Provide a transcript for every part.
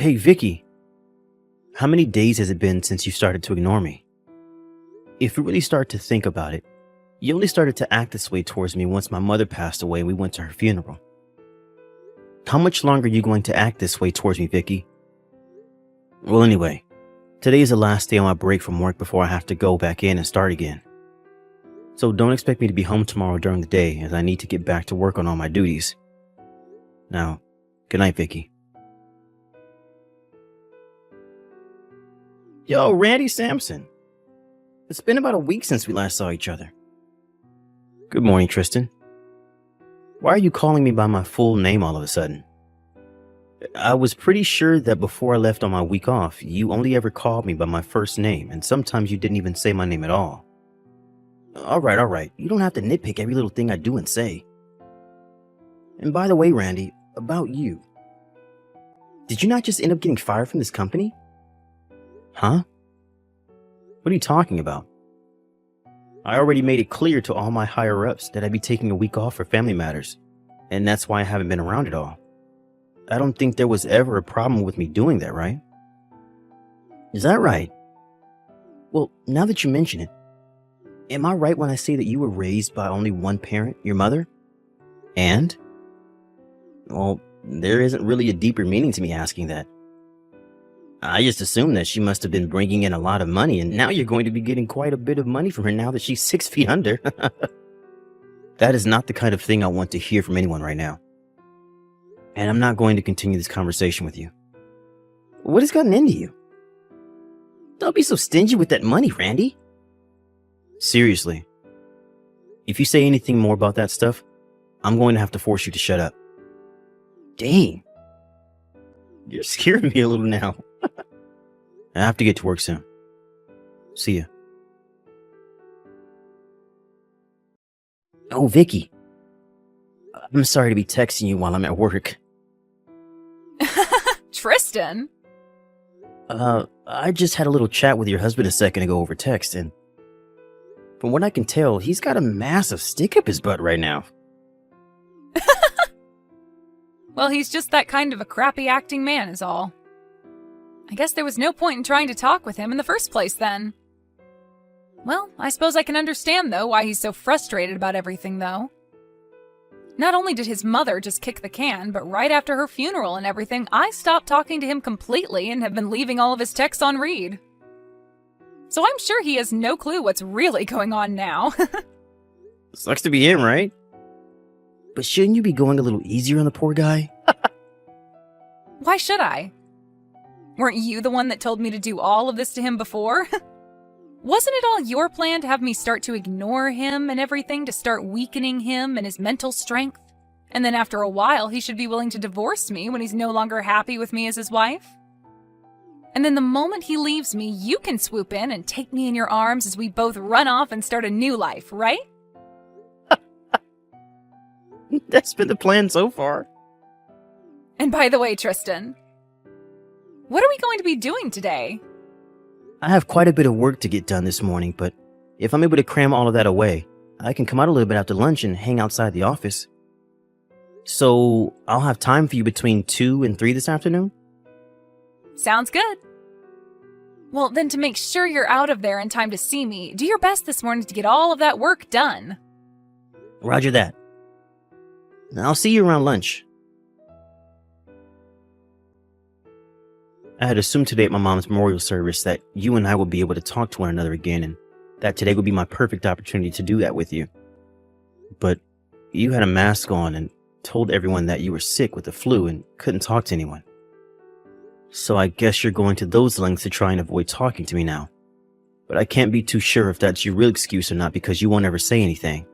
Hey, Vicky, how many days has it been since you started to ignore me? If you really start to think about it, you only started to act this way towards me once my mother passed away and we went to her funeral. How much longer are you going to act this way towards me, Vicky? Well, anyway, today is the last day on my break from work before I have to go back in and start again. So don't expect me to be home tomorrow during the day as I need to get back to work on all my duties. Now, good night, Vicky. Yo, Randy Sampson. It's been about a week since we last saw each other. Good morning, Tristan. Why are you calling me by my full name all of a sudden? I was pretty sure that before I left on my week off, you only ever called me by my first name, and sometimes you didn't even say my name at all. All right. You don't have to nitpick every little thing I do and say. And by the way, Randy, about you. Did you not just end up getting fired from this company? Huh? What are you talking about? I already made it clear to all my higher-ups that I'd be taking a week off for family matters, and that's why I haven't been around at all. I don't think there was ever a problem with me doing that, right? Is that right? Well, now that you mention it, am I right when I say that you were raised by only one parent, your mother? And? Well, there isn't really a deeper meaning to me asking that. I just assumed that she must have been bringing in a lot of money, and now you're going to be getting quite a bit of money from her now that she's 6 feet under. That is not the kind of thing I want to hear from anyone right now. And I'm not going to continue this conversation with you. What has gotten into you? Don't be so stingy with that money, Randy. Seriously. If you say anything more about that stuff, I'm going to have to force you to shut up. Dang. You're scaring me a little now. I have to get to work soon. See ya. Oh, Vicky. I'm sorry to be texting you while I'm at work. Tristan? I just had a little chat with your husband a second ago over text, and from what I can tell, he's got a massive stick up his butt right now. Well, he's just that kind of a crappy acting man is all. I guess there was no point in trying to talk with him in the first place then. Well, I suppose I can understand, though, why he's so frustrated about everything, though. Not only did his mother just kick the can, but right after her funeral and everything, I stopped talking to him completely and have been leaving all of his texts on read. So I'm sure he has no clue what's really going on now. Sucks to be him, right? But shouldn't you be going a little easier on the poor guy? Why should I? Weren't you the one that told me to do all of this to him before? Wasn't it all your plan to have me start to ignore him and everything, to start weakening him and his mental strength? And then after a while, he should be willing to divorce me when he's no longer happy with me as his wife? And then the moment he leaves me, you can swoop in and take me in your arms as we both run off and start a new life, right? That's been the plan so far. And by the way, Tristan, what are we going to be doing today? I have quite a bit of work to get done this morning, but if I'm able to cram all of that away, I can come out a little bit after lunch and hang outside the office. So I'll have time for you between 2 and 3 this afternoon? Sounds good. Well, then to make sure you're out of there in time to see me, do your best this morning to get all of that work done. Roger that. I'll see you around lunch. I had assumed today at my mom's memorial service that you and I would be able to talk to one another again, and that today would be my perfect opportunity to do that with you. But you had a mask on and told everyone that you were sick with the flu and couldn't talk to anyone. So I guess you're going to those lengths to try and avoid talking to me now. But I can't be too sure if that's your real excuse or not because you won't ever say anything.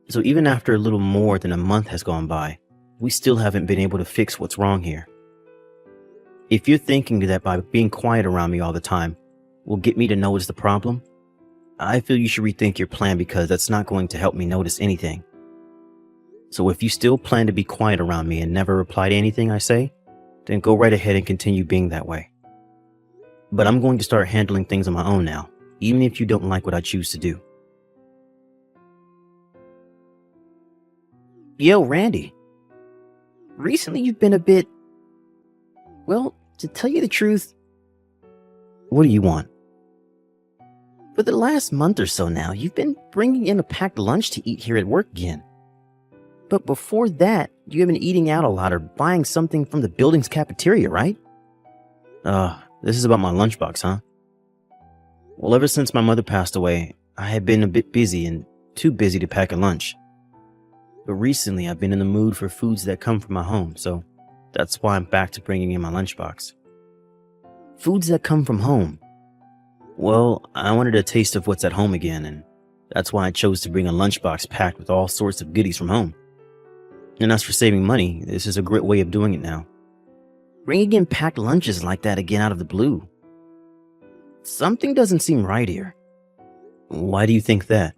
So even after a little more than a month has gone by, we still haven't been able to fix what's wrong here. If you're thinking that by being quiet around me all the time will get me to notice the problem, I feel you should rethink your plan because that's not going to help me notice anything. So if you still plan to be quiet around me and never reply to anything I say, then go right ahead and continue being that way. But I'm going to start handling things on my own now, even if you don't like what I choose to do. Yo, Randy. Recently you've been a bit, well, To tell you the truth, what do you want? For the last month or so now, you've been bringing in a packed lunch to eat here at work again. But before that, you have been eating out a lot or buying something from the building's cafeteria, right? This is about my lunchbox, huh? Well, ever since my mother passed away, I have been a bit busy and too busy to pack a lunch. But recently, I've been in the mood for foods that come from my home, so that's why I'm back to bringing in my lunchbox. Foods that come from home. Well, I wanted a taste of what's at home again, and that's why I chose to bring a lunchbox packed with all sorts of goodies from home. And as for saving money, this is a great way of doing it now. Bringing in packed lunches like that again out of the blue. Something doesn't seem right here. Why do you think that?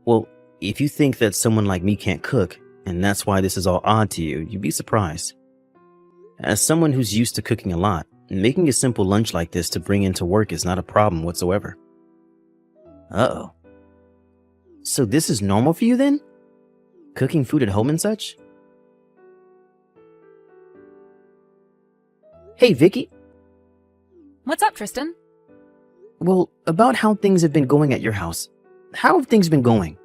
Well, if you think that someone like me can't cook, and that's why this is all odd to you, you'd be surprised. As someone who's used to cooking a lot, making a simple lunch like this to bring into work is not a problem whatsoever. Uh-oh. So this is normal for you then? Cooking food at home and such? Hey, Vicky. What's up, Tristan? Well, about how things have been going at your house. How have things been going?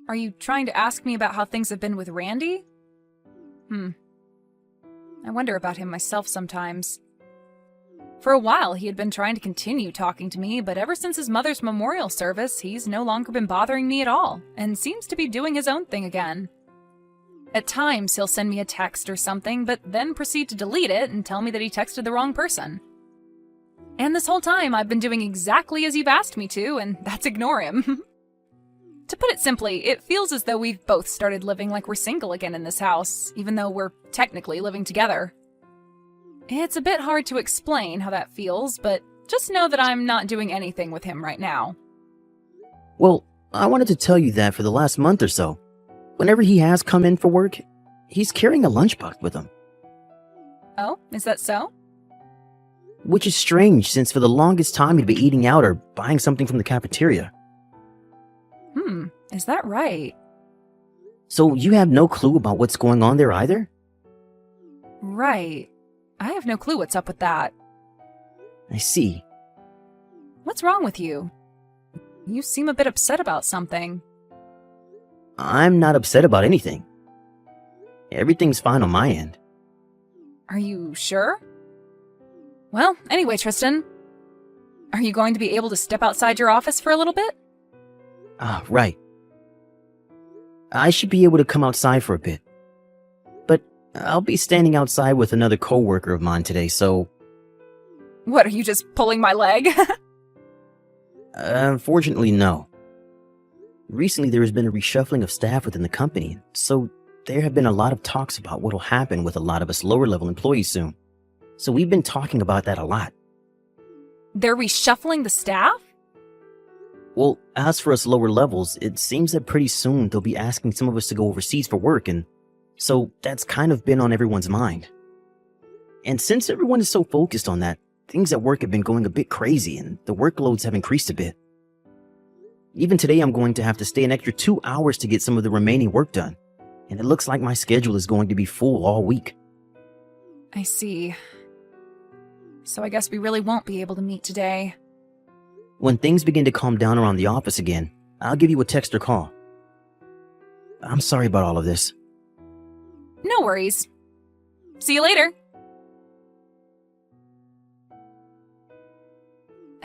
Are you trying to ask me about how things have been with Randy? I wonder about him myself sometimes. For a while, he had been trying to continue talking to me, but ever since his mother's memorial service, he's no longer been bothering me at all, and seems to be doing his own thing again. At times, he'll send me a text or something, but then proceed to delete it and tell me that he texted the wrong person. And this whole time, I've been doing exactly as you've asked me to, and that's ignore him. To put it simply, it feels as though we've both started living like we're single again in this house, even though we're technically living together. It's a bit hard to explain how that feels, but just know that I'm not doing anything with him right now. Well, I wanted to tell you that for the last month or so, whenever he has come in for work, he's carrying a lunchbox with him. Oh, is that so? Which is strange, since for the longest time he'd be eating out or buying something from the cafeteria. Is that right? So you have no clue about what's going on there either? Right. I have no clue what's up with that. I see. What's wrong with you? You seem a bit upset about something. I'm not upset about anything. Everything's fine on my end. Are you sure? Well, anyway, Tristan, are you going to be able to step outside your office for a little bit? Right. I should be able to come outside for a bit. But I'll be standing outside with another coworker of mine today, so... What, are you just pulling my leg? Unfortunately, no. Recently, there has been a reshuffling of staff within the company, so there have been a lot of talks about what will happen with a lot of us lower-level employees soon. So we've been talking about that a lot. They're reshuffling the staff? Well, as for us lower levels, it seems that pretty soon they'll be asking some of us to go overseas for work, and so that's kind of been on everyone's mind. And since everyone is so focused on that, things at work have been going a bit crazy, and the workloads have increased a bit. Even today, I'm going to have to stay an extra 2 hours to get some of the remaining work done, and it looks like my schedule is going to be full all week. I see. So I guess we really won't be able to meet today. When things begin to calm down around the office again, I'll give you a text or call. I'm sorry about all of this. No worries. See you later.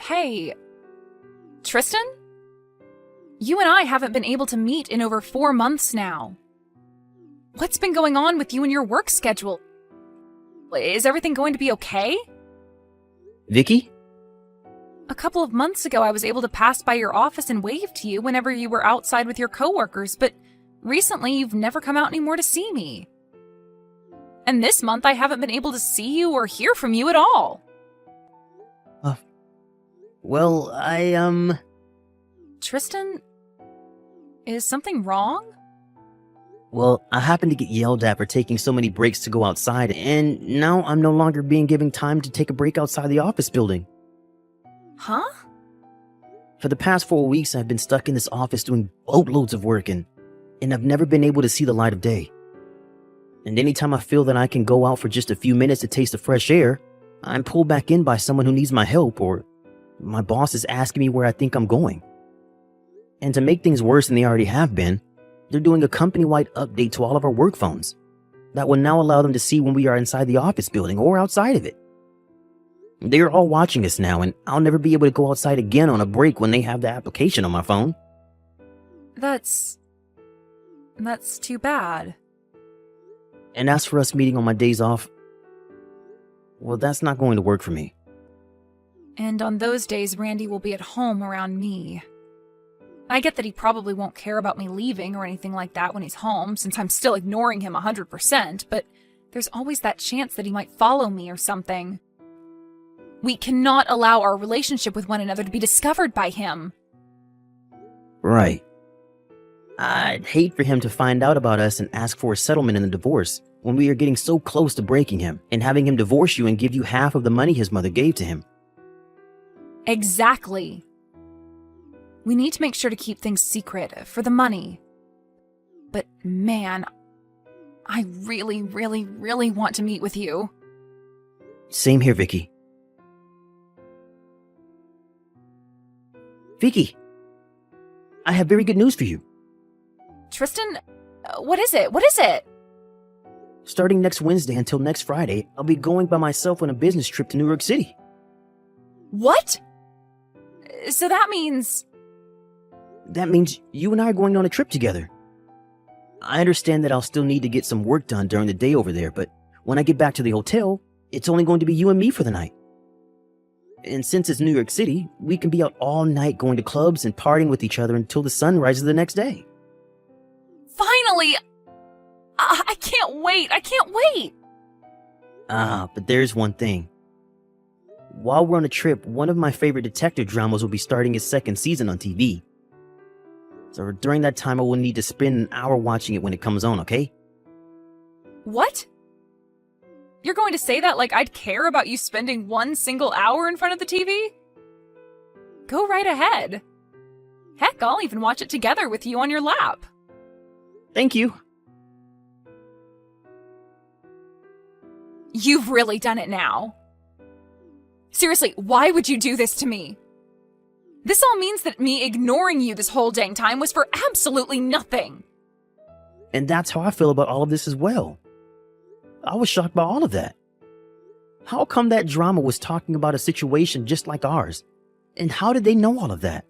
Hey, Tristan? You and I haven't been able to meet in over 4 months now. What's been going on with you and your work schedule? Is everything going to be okay? Vicky? A couple of months ago, I was able to pass by your office and wave to you whenever you were outside with your coworkers, but recently you've never come out anymore to see me. And this month, I haven't been able to see you or hear from you at all. Well, Tristan, is something wrong? Well, I happened to get yelled at for taking so many breaks to go outside, and now I'm no longer being given time to take a break outside the office building. Huh? For the past 4 weeks, I've been stuck in this office doing boatloads of work, and I've never been able to see the light of day. And anytime I feel that I can go out for just a few minutes to taste the fresh air, I'm pulled back in by someone who needs my help, or my boss is asking me where I think I'm going. And to make things worse than they already have been, they're doing a company-wide update to all of our work phones that will now allow them to see when we are inside the office building or outside of it. They are all watching us now, and I'll never be able to go outside again on a break when they have the application on my phone. That's too bad. And as for us meeting on my days off, well, that's not going to work for me. And on those days, Randy will be at home around me. I get that he probably won't care about me leaving or anything like that when he's home, since I'm still ignoring him 100%, but there's always that chance that he might follow me or something. We cannot allow our relationship with one another to be discovered by him. Right. I'd hate for him to find out about us and ask for a settlement in the divorce when we are getting so close to breaking him and having him divorce you and give you half of the money his mother gave to him. Exactly. We need to make sure to keep things secret for the money. But man, I really, really, really want to meet with you. Same here, Vicky. Vicky, I have very good news for you. Tristan, what is it? What is it? Starting next Wednesday until next Friday, I'll be going by myself on a business trip to New York City. What? So that means... That means you and I are going on a trip together. I understand that I'll still need to get some work done during the day over there, but when I get back to the hotel, it's only going to be you and me for the night. And since it's New York City, we can be out all night going to clubs and partying with each other until the sun rises the next day. Finally! I can't wait! I can't wait! But there's one thing. While we're on a trip, one of my favorite detective dramas will be starting its second season on TV. So during that time, I will need to spend an hour watching it when it comes on, okay? What? You're going to say that like I'd care about you spending one single hour in front of the TV? Go right ahead. Heck, I'll even watch it together with you on your lap. Thank you. You've really done it now. Seriously, why would you do this to me? This all means that me ignoring you this whole dang time was for absolutely nothing. And that's how I feel about all of this as well. I was shocked by all of that. How come that drama was talking about a situation just like ours? And how did they know all of that?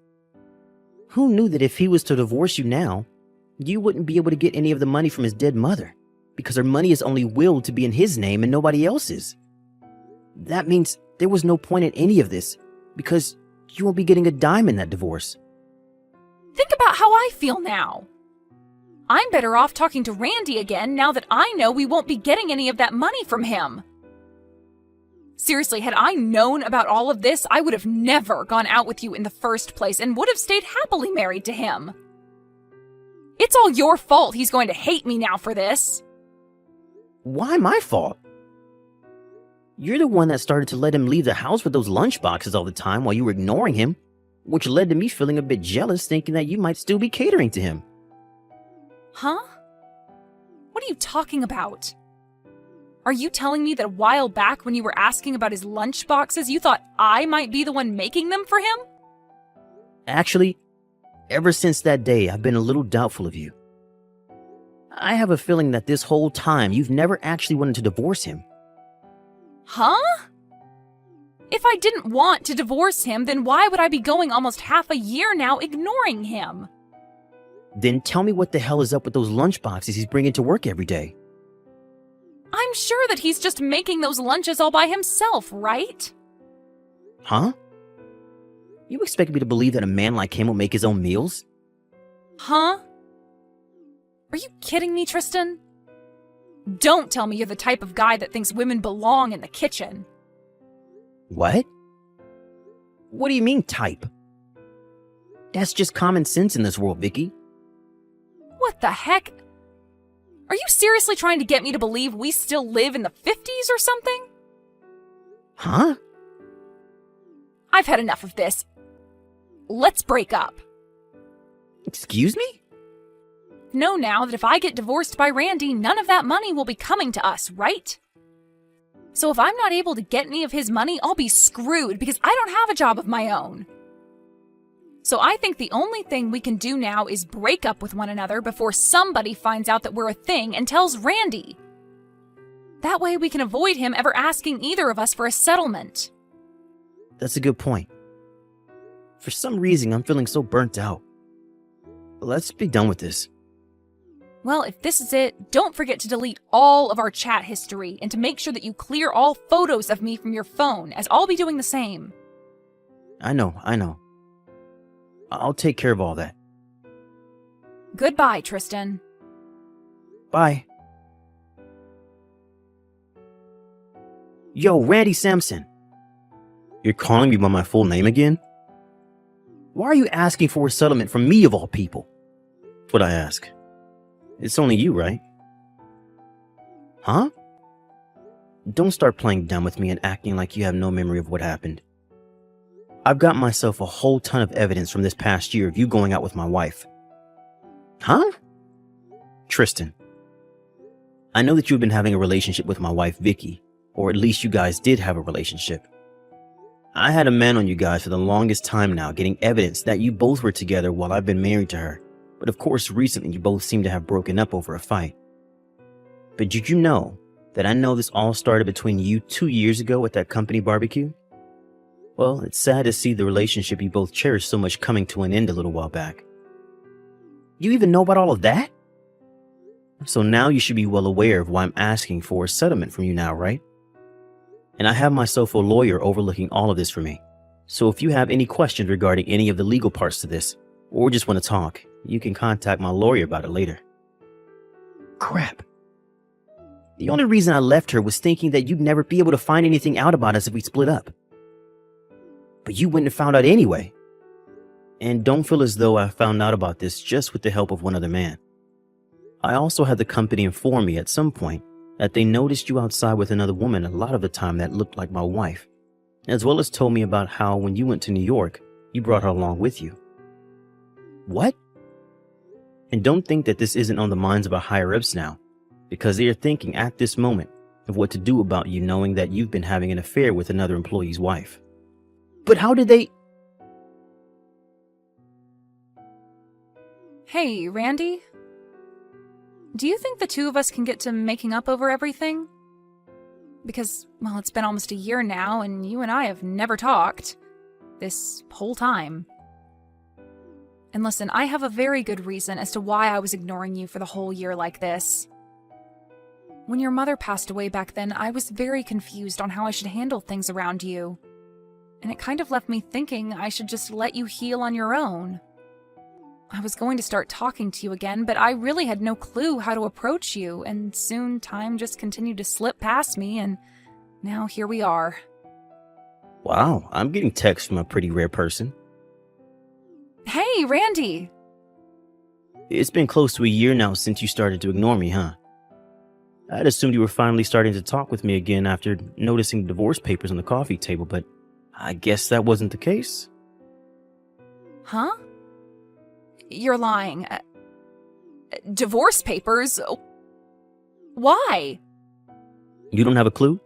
Who knew that if he was to divorce you now, you wouldn't be able to get any of the money from his dead mother, because her money is only willed to be in his name and nobody else's? That means there was no point in any of this, because you won't be getting a dime in that divorce. Think about how I feel now. I'm better off talking to Randy again now that I know we won't be getting any of that money from him. Seriously, had I known about all of this, I would have never gone out with you in the first place and would have stayed happily married to him. It's all your fault he's going to hate me now for this. Why my fault? You're the one that started to let him leave the house with those lunch boxes all the time while you were ignoring him, which led to me feeling a bit jealous, thinking that you might still be catering to him. Huh? What are you talking about? Are you telling me that a while back when you were asking about his lunch boxes, you thought I might be the one making them for him? Actually, ever since that day, I've been a little doubtful of you. I have a feeling that this whole time you've never actually wanted to divorce him. Huh? If I didn't want to divorce him, then why would I be going almost half a year now ignoring him? Then tell me what the hell is up with those lunch boxes he's bringing to work every day. I'm sure that he's just making those lunches all by himself, right? Huh? You expect me to believe that a man like him will make his own meals? Huh? Are you kidding me, Tristan? Don't tell me you're the type of guy that thinks women belong in the kitchen. What? What do you mean, type? That's just common sense in this world, Vicky. What the heck? Are you seriously trying to get me to believe we still live in the 50s or something? Huh? I've had enough of this. Let's break up. Excuse me? both know now that if I get divorced by Randy, none of that money will be coming to us, right? So if I'm not able to get any of his money, I'll be screwed because I don't have a job of my own. So I think the only thing we can do now is break up with one another before somebody finds out that we're a thing and tells Randy. That way we can avoid him ever asking either of us for a settlement. That's a good point. For some reason, I'm feeling so burnt out. Let's be done with this. Well, if this is it, don't forget to delete all of our chat history and to make sure that you clear all photos of me from your phone, as I'll be doing the same. I know. I'll take care of all that. Goodbye, Tristan. Bye. Yo, Randy Sampson. You're calling me by my full name again? Why are you asking for a settlement from me of all people? That's what I ask. It's only you, right? Huh? Don't start playing dumb with me and acting like you have no memory of what happened. I've got myself a whole ton of evidence from this past year of you going out with my wife. Huh? Tristan, I know that you've been having a relationship with my wife, Vicky, or at least you guys did have a relationship. I had a man on you guys for the longest time now, getting evidence that you both were together while I've been married to her. But of course, recently you both seem to have broken up over a fight. But did you know that I know this all started between you 2 years ago at that company barbecue? Well, it's sad to see the relationship you both cherished so much coming to an end a little while back. You even know about all of that? So now you should be well aware of why I'm asking for a settlement from you now, right? And I have myself a lawyer overlooking all of this for me. So if you have any questions regarding any of the legal parts to this, or just want to talk, you can contact my lawyer about it later. Crap. The only reason I left her was thinking that you'd never be able to find anything out about us if we split up. But you wouldn't have found out anyway. And don't feel as though I found out about this just with the help of one other man. I also had the company inform me at some point that they noticed you outside with another woman a lot of the time that looked like my wife, as well as told me about how when you went to New York, you brought her along with you. What? And don't think that this isn't on the minds of our higher-ups now, because they are thinking at this moment of what to do about you knowing that you've been having an affair with another employee's wife. But how did they... Hey, Randy? Do you think the two of us can get to making up over everything? Because, well, it's been almost a year now, and you and I have never talked. This whole time. And listen, I have a very good reason as to why I was ignoring you for the whole year like this. When your mother passed away back then, I was very confused on how I should handle things around you. And it kind of left me thinking I should just let you heal on your own. I was going to start talking to you again, but I really had no clue how to approach you, and soon time just continued to slip past me, and now here we are. Wow, I'm getting texts from a pretty rare person. Hey, Randy! It's been close to a year now since you started to ignore me, huh? I'd assumed you were finally starting to talk with me again after noticing the divorce papers on the coffee table, but I guess that wasn't the case. Huh? You're lying. Divorce papers? Why? You don't have a clue?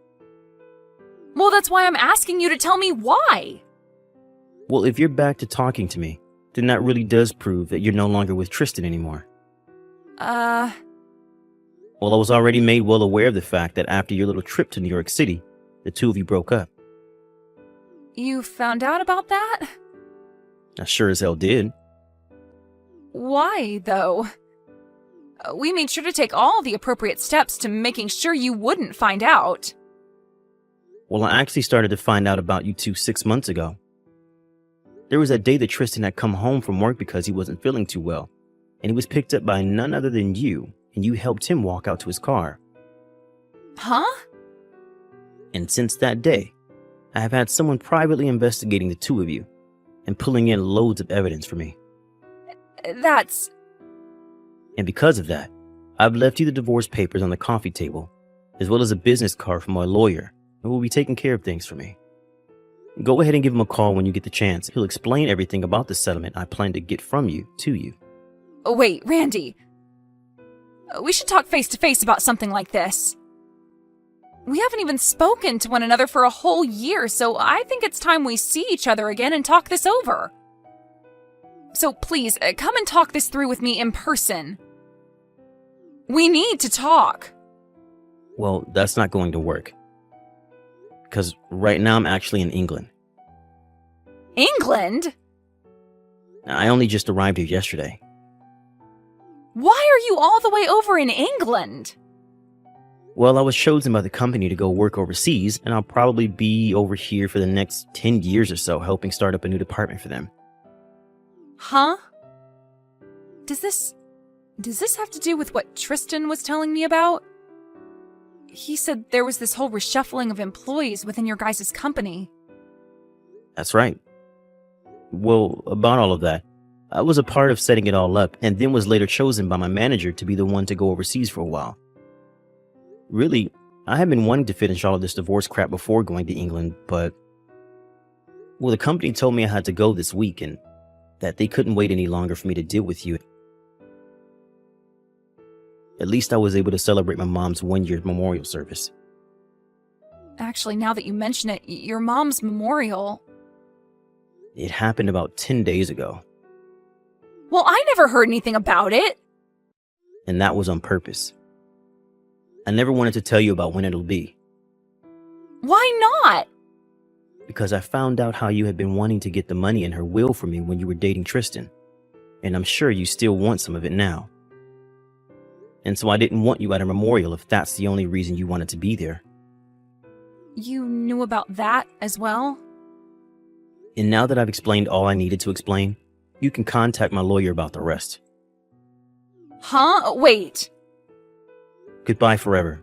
Well, that's why I'm asking you to tell me why. Well, if you're back to talking to me, then that really does prove that you're no longer with Tristan anymore. Well, I was already made well aware of the fact that after your little trip to New York City, the two of you broke up. You found out about that? I sure as hell did. Why, though? We made sure to take all the appropriate steps to making sure you wouldn't find out. Well, I actually started to find out about you two 6 months ago. There was that day that Tristan had come home from work because he wasn't feeling too well, and he was picked up by none other than you, and you helped him walk out to his car. Huh? And since that day, I have had someone privately investigating the two of you and pulling in loads of evidence for me. That's... And because of that, I've left you the divorce papers on the coffee table, as well as a business card from my lawyer, who will be taking care of things for me. Go ahead and give him a call when you get the chance. He'll explain everything about the settlement I plan to get from you to you. Oh, wait, Randy. We should talk face to face about something like this. We haven't even spoken to one another for a whole year, so I think it's time we see each other again and talk this over. So please, come and talk this through with me in person. We need to talk. Well, that's not going to work. Because right now I'm actually in England. England? I only just arrived here yesterday. Why are you all the way over in England? Well, I was chosen by the company to go work overseas, and I'll probably be over here for the next 10 years or so, helping start up a new department for them. Huh? Does this have to do with what Tristan was telling me about? He said there was this whole reshuffling of employees within your guys' company. That's right. Well, about all of that, I was a part of setting it all up, and then was later chosen by my manager to be the one to go overseas for a while. Really, I had been wanting to finish all of this divorce crap before going to England, but... well, the company told me I had to go this week, and that they couldn't wait any longer for me to deal with you. At least I was able to celebrate my mom's one-year memorial service. Actually, now that you mention it, your mom's memorial... It happened about 10 days ago. Well, I never heard anything about it. And that was on purpose. I never wanted to tell you about when it'll be. Why not? Because I found out how you had been wanting to get the money in her will for me when you were dating Tristan. And I'm sure you still want some of it now. And so I didn't want you at her memorial if that's the only reason you wanted to be there. You knew about that as well? And now that I've explained all I needed to explain, you can contact my lawyer about the rest. Huh? Wait. Goodbye forever.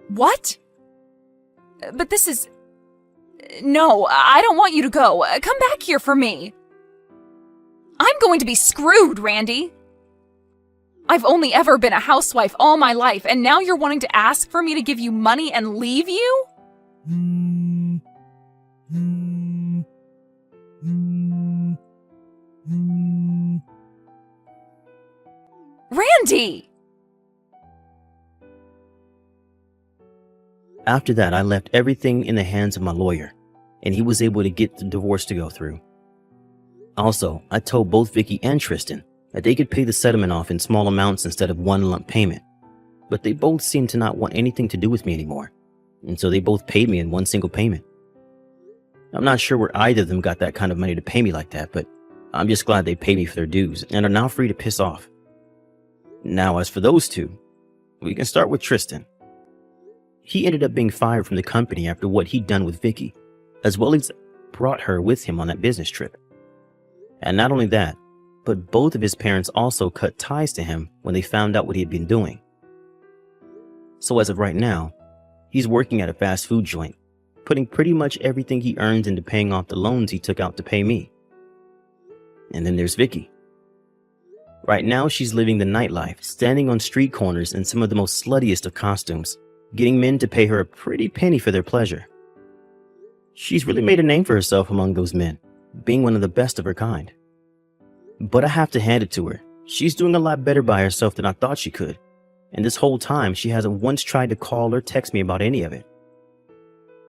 What? But this is... No, I don't want you to go. Come back here for me. I'm going to be screwed, Randy. I've only ever been a housewife all my life, and now you're wanting to ask for me to give you money and leave you? Randy! After that, I left everything in the hands of my lawyer, and he was able to get the divorce to go through. Also, I told both Vicky and Tristan that they could pay the settlement off in small amounts instead of one lump payment, but they both seemed to not want anything to do with me anymore, and so they both paid me in one single payment. I'm not sure where either of them got that kind of money to pay me like that, but I'm just glad they paid me for their dues and are now free to piss off. Now, as for those two, we can start with Tristan. He ended up being fired from the company after what he'd done with Vicky, as well as brought her with him on that business trip. And not only that, but both of his parents also cut ties to him when they found out what he had been doing. So as of right now, he's working at a fast food joint, putting pretty much everything he earns into paying off the loans he took out to pay me. And then there's Vicky. Right now, she's living the nightlife, standing on street corners in some of the most sluttiest of costumes, getting men to pay her a pretty penny for their pleasure. She's really made a name for herself among those men, being one of the best of her kind. But I have to hand it to her. She's doing a lot better by herself than I thought she could. And this whole time, she hasn't once tried to call or text me about any of it.